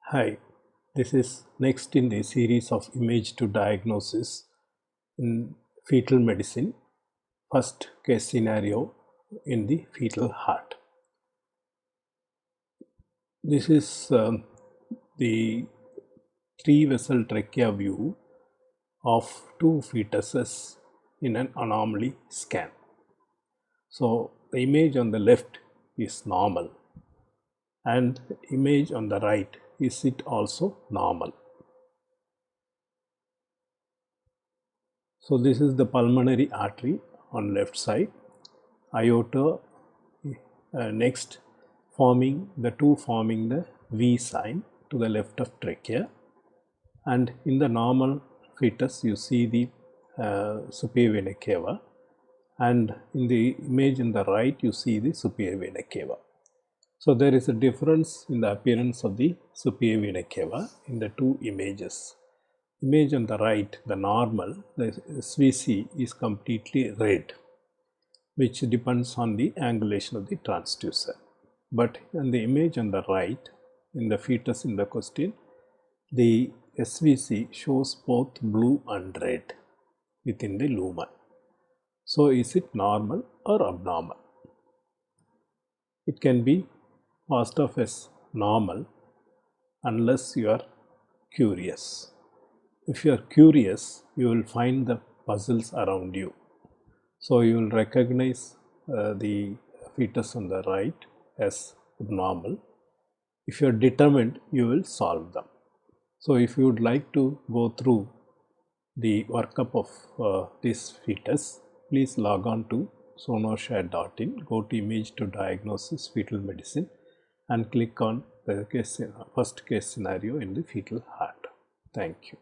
Hi, this is next in the series of image to diagnosis in fetal medicine, first case scenario in the fetal heart. This is the three vessel trachea view of two fetuses in an anomaly scan. So the image on the left is normal and image on the right is it also normal. So this is the pulmonary artery on left side, aorta next forming the V sign to the left of trachea, and in the normal fetus you see the superior vena cava, and in the image in the right you see the superior vena cava. So there is a difference in the appearance of the superior vena cava in the two images. Image on the right, the normal, the SVC is completely red, which depends on the angulation of the transducer. But in the image on the right, in the fetus in the question, the SVC shows both blue and red within the lumen. So is it normal or abnormal? It can be passed off as normal unless you are curious. If you are curious, you will find the puzzles around you. So you will recognize the fetus on the right as abnormal. If you are determined, you will solve them. So if you would like to go through the workup of this fetus, please log on to sonoshare.in, go to image to diagnosis fetal medicine and click on the first case scenario in the fetal heart. Thank you.